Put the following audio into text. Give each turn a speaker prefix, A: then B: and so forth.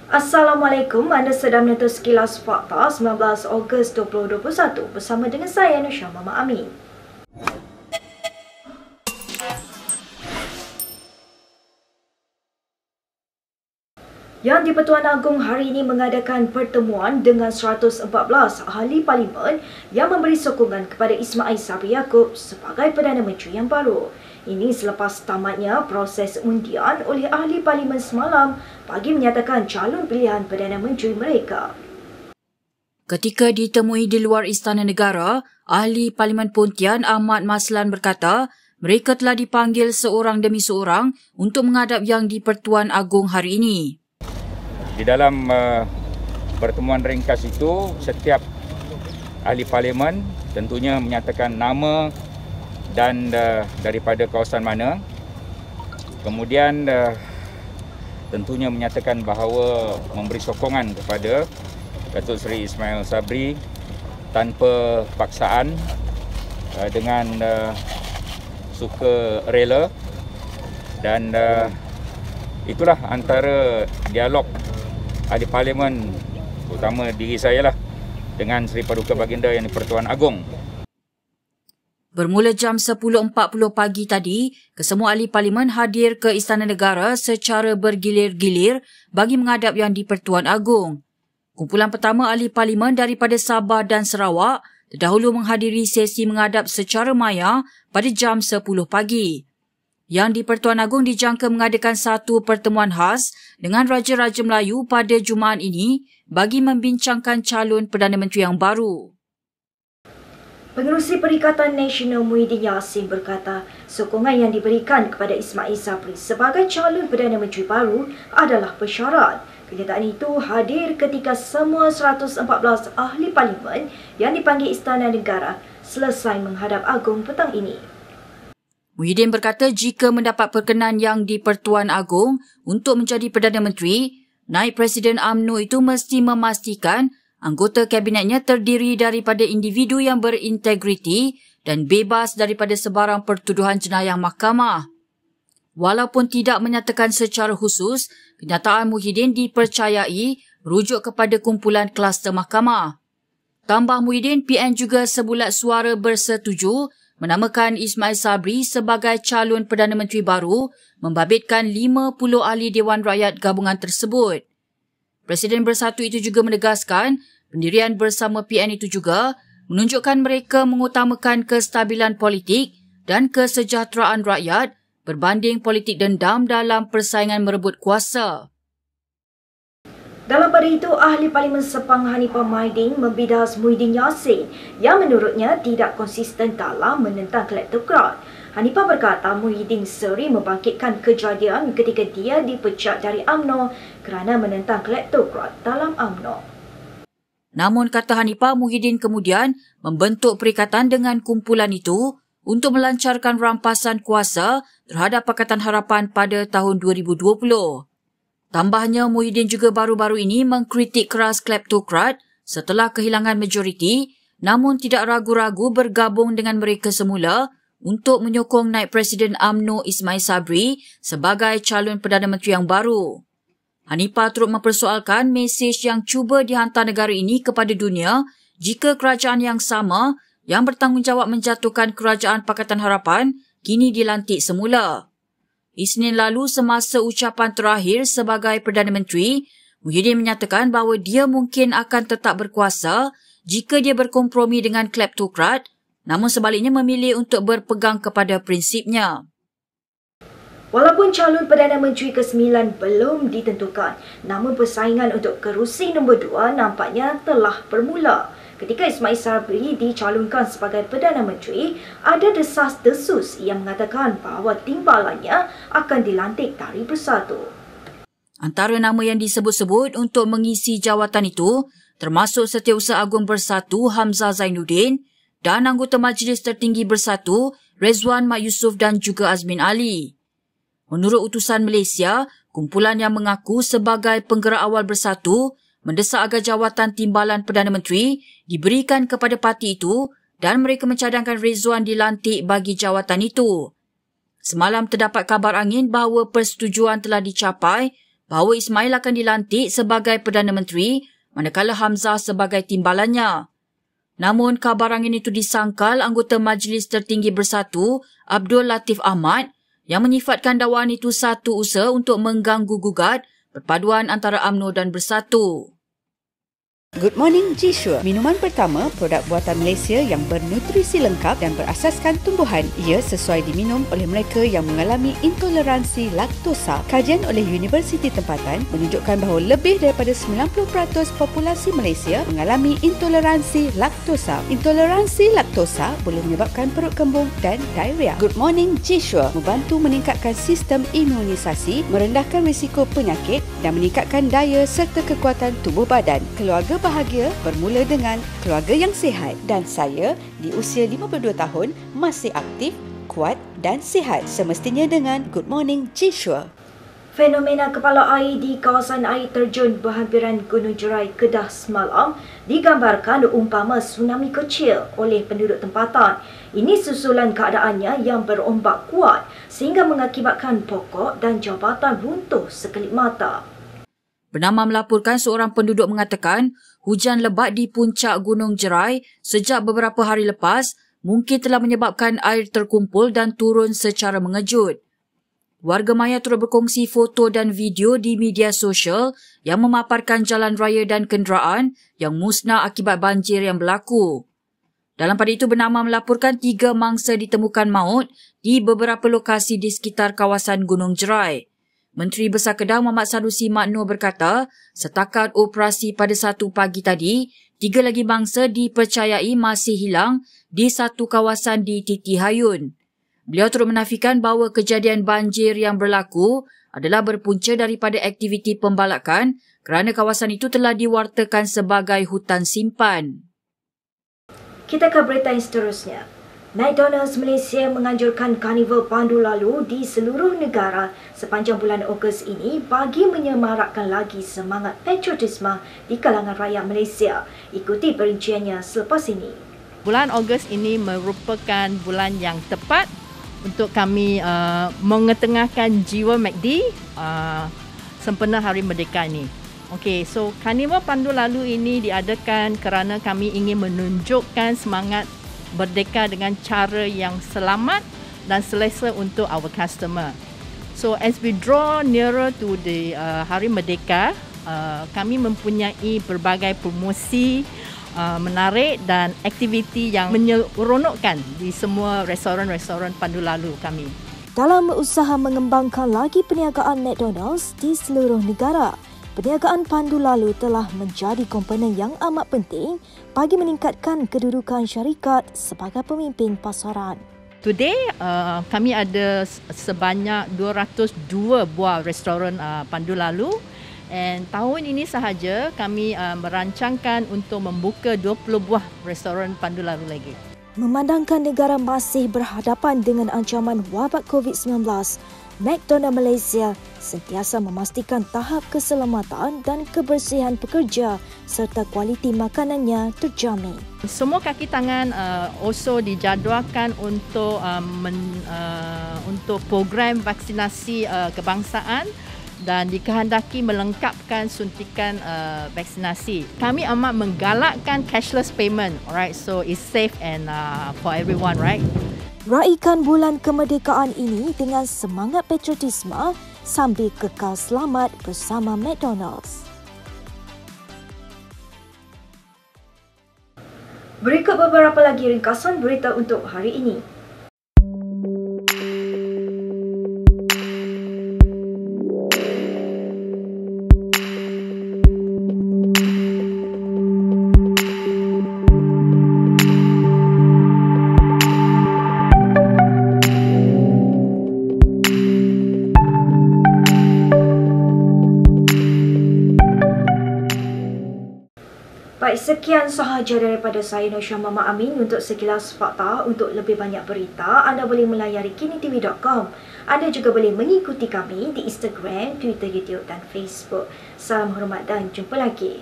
A: Assalamualaikum, anda sedang menonton Sekilas Fakta 19 Ogos 2021 bersama dengan saya Nusha Mama Amin. Yang di-Pertuan Agong hari ini mengadakan pertemuan dengan 114 ahli parlimen yang memberi sokongan kepada Ismail Sabri Yaakob sebagai Perdana Menteri yang baru. Ini selepas tamatnya proses undian oleh ahli parlimen semalam bagi menyatakan calon pilihan Perdana Menteri mereka.
B: Ketika ditemui di luar Istana Negara, ahli Parlimen Pontian Ahmad Maslan berkata mereka telah dipanggil seorang demi seorang untuk menghadap Yang di-Pertuan Agong hari ini.
C: Di dalam pertemuan ringkas itu, setiap ahli parlimen tentunya menyatakan nama dan daripada kawasan mana. Kemudian tentunya menyatakan bahawa memberi sokongan kepada Datuk Seri Ismail Sabri tanpa paksaan, dengan suka rela, dan itulah antara dialog ahli parlimen, terutama diri saya lah, dengan Seri Paduka Baginda Yang di-Pertuan Agong.
B: Bermula jam 10.40 pagi tadi, kesemua ahli parlimen hadir ke Istana Negara secara bergilir-gilir bagi menghadap Yang di-Pertuan Agong. Kumpulan pertama ahli parlimen daripada Sabah dan Sarawak terdahulu menghadiri sesi menghadap secara maya pada jam 10 pagi. Yang di-Pertuan Agong dijangka mengadakan satu pertemuan khas dengan Raja-Raja Melayu pada Jumaat ini bagi membincangkan calon Perdana Menteri yang baru.
A: Pengerusi Perikatan Nasional Muhyiddin Yassin berkata sokongan yang diberikan kepada Ismail Sabri sebagai calon Perdana Menteri baru adalah persyarat. Kenyataan itu hadir ketika semua 114 ahli parlimen yang dipanggil Istana Negara selesai menghadap Agong petang ini.
B: Muhyiddin berkata jika mendapat perkenan Yang di-Pertuan Agong untuk menjadi Perdana Menteri, Naib Presiden UMNO itu mesti memastikan anggota kabinetnya terdiri daripada individu yang berintegriti dan bebas daripada sebarang pertuduhan jenayah mahkamah. Walaupun tidak menyatakan secara khusus, kenyataan Muhyiddin dipercayai merujuk kepada kumpulan kluster mahkamah. Tambah Muhyiddin, PN juga sebulat suara bersetuju menamakan Ismail Sabri sebagai calon Perdana Menteri baru, membabitkan 50 ahli Dewan Rakyat gabungan tersebut. Presiden Bersatu itu juga menegaskan pendirian bersama PN itu juga menunjukkan mereka mengutamakan kestabilan politik dan kesejahteraan rakyat berbanding politik dendam dalam persaingan merebut kuasa.
A: Dalam pada itu, ahli parlimen Sepang Hanifah Maidin membidas Muhyiddin Yassin yang menurutnya tidak konsisten dalam menentang kleptokrat. Hanifah berkata Muhyiddin sering membangkitkan kejadian ketika dia dipecat dari UMNO kerana menentang kleptokrat dalam UMNO.
B: Namun kata Hanifah, Muhyiddin kemudian membentuk perikatan dengan kumpulan itu untuk melancarkan rampasan kuasa terhadap Pakatan Harapan pada tahun 2020. Tambahnya, Muhyiddin juga baru-baru ini mengkritik keras kleptokrat setelah kehilangan majoriti, namun tidak ragu-ragu bergabung dengan mereka semula untuk menyokong Naib Presiden UMNO Ismail Sabri sebagai calon Perdana Menteri yang baru. Hanifah turut mempersoalkan mesej yang cuba dihantar negara ini kepada dunia jika kerajaan yang sama yang bertanggungjawab menjatuhkan Kerajaan Pakatan Harapan kini dilantik semula. Isnin lalu, semasa ucapan terakhir sebagai Perdana Menteri, Muhyiddin menyatakan bahawa dia mungkin akan tetap berkuasa jika dia berkompromi dengan kleptokrat, namun sebaliknya memilih untuk berpegang kepada prinsipnya.
A: Walaupun calon Perdana Menteri ke-9 belum ditentukan, namun persaingan untuk kerusi nombor 2 nampaknya telah bermula. Ketika Ismail Sabri dicalonkan sebagai Perdana Menteri, ada desas-desus yang mengatakan bahawa timbalannya akan dilantik Tarikh Bersatu.
B: Antara nama yang disebut-sebut untuk mengisi jawatan itu termasuk Setiausaha Agung Bersatu Hamzah Zainuddin dan anggota Majlis Tertinggi Bersatu Rezwan Mat Yusof dan juga Azmin Ali. Menurut utusan Malaysia, kumpulan yang mengaku sebagai penggerak awal Bersatu mendesak agar jawatan timbalan Perdana Menteri diberikan kepada parti itu dan mereka mencadangkan Rezwan dilantik bagi jawatan itu. Semalam terdapat kabar angin bahawa persetujuan telah dicapai bahawa Ismail akan dilantik sebagai Perdana Menteri manakala Hamzah sebagai timbalannya. Namun, khabar angin itu disangkal anggota Majlis Tertinggi Bersatu, Abdul Latif Ahmad, yang menyifatkan dakwaan itu satu usaha untuk mengganggu-gugat perpaduan antara UMNO dan Bersatu.
D: Good morning, G-Sure. Minuman pertama, produk buatan Malaysia yang bernutrisi lengkap dan berasaskan tumbuhan. Ia sesuai diminum oleh mereka yang mengalami intoleransi laktosa. Kajian oleh Universiti Tempatan menunjukkan bahawa lebih daripada 90% populasi Malaysia mengalami intoleransi laktosa. Intoleransi laktosa boleh menyebabkan perut kembung dan diarrhea. Good morning, G-Sure membantu meningkatkan sistem imunisasi, merendahkan risiko penyakit dan meningkatkan daya serta kekuatan tubuh badan. Keluarga bahagia bermula dengan keluarga yang sihat, dan saya di usia 52 tahun masih aktif, kuat dan sihat semestinya dengan Good Morning G-Sure.
A: Fenomena kepala air di kawasan air terjun berhampiran Gunung Jerai, Kedah semalam digambarkan umpama tsunami kecil oleh penduduk tempatan. Ini susulan keadaannya yang berombak kuat sehingga mengakibatkan pokok dan jabatan runtuh sekelip mata.
B: Bernama melaporkan seorang penduduk mengatakan hujan lebat di puncak Gunung Jerai sejak beberapa hari lepas mungkin telah menyebabkan air terkumpul dan turun secara mengejut. Warga maya turut berkongsi foto dan video di media sosial yang memaparkan jalan raya dan kenderaan yang musnah akibat banjir yang berlaku. Dalam pada itu, Bernama melaporkan 3 mangsa ditemukan maut di beberapa lokasi di sekitar kawasan Gunung Jerai. Menteri Besar Kedah Muhammad Sanusi Mak Noor berkata, setakat operasi pada 1 pagi tadi, 3 lagi mangsa dipercayai masih hilang di satu kawasan di Titi Hayun. Beliau turut menafikan bahawa kejadian banjir yang berlaku adalah berpunca daripada aktiviti pembalakan kerana kawasan itu telah diwartakan sebagai hutan simpan.
A: Kita ke berita yang seterusnya. McDonald's Malaysia menganjurkan Karnival Pandu Lalu di seluruh negara sepanjang bulan Ogos ini bagi menyemarakkan lagi semangat patriotisme di kalangan rakyat Malaysia. Ikuti perinciannya selepas ini.
E: Bulan Ogos ini merupakan bulan yang tepat untuk kami mengetengahkan jiwa MACD sempena Hari Merdeka ini. Okey, so Karnival Pandu Lalu ini diadakan kerana kami ingin menunjukkan semangat Merdeka dengan cara yang selamat dan selesa untuk our customer. So as we draw nearer to the Hari Merdeka, kami mempunyai berbagai promosi menarik dan aktiviti yang menyeronokkan di semua restoran-restoran Pandu Lalu kami.
A: Dalam usaha mengembangkan lagi perniagaan McDonald's di seluruh negara, perniagaan Pandu Lalu telah menjadi komponen yang amat penting bagi meningkatkan kedudukan syarikat sebagai pemimpin pasaran.
E: Today, kami ada sebanyak 202 buah restoran Pandu Lalu, dan tahun ini sahaja kami merancangkan untuk membuka 20 buah restoran Pandu Lalu lagi.
A: Memandangkan negara masih berhadapan dengan ancaman wabak COVID-19, McDonald's Malaysia sentiasa memastikan tahap keselamatan dan kebersihan pekerja serta kualiti makanannya terjamin.
E: Semua kaki tangan also dijadualkan untuk program vaksinasi kebangsaan dan dikehendaki melengkapkan suntikan vaksinasi. Kami amat menggalakkan cashless payment, alright, so it's safe and for everyone, right?
A: Raikan bulan kemerdekaan ini dengan semangat patriotisme sambil kekal selamat bersama McDonald's. Berikut beberapa lagi ringkasan berita untuk hari ini. Baik, sekian sahaja daripada saya Nur Syah Mama Amin untuk sekilas fakta. Untuk lebih banyak berita, anda boleh melayari kinitv.com. Anda juga boleh mengikuti kami di Instagram, Twitter, YouTube dan Facebook. Salam hormat dan jumpa lagi.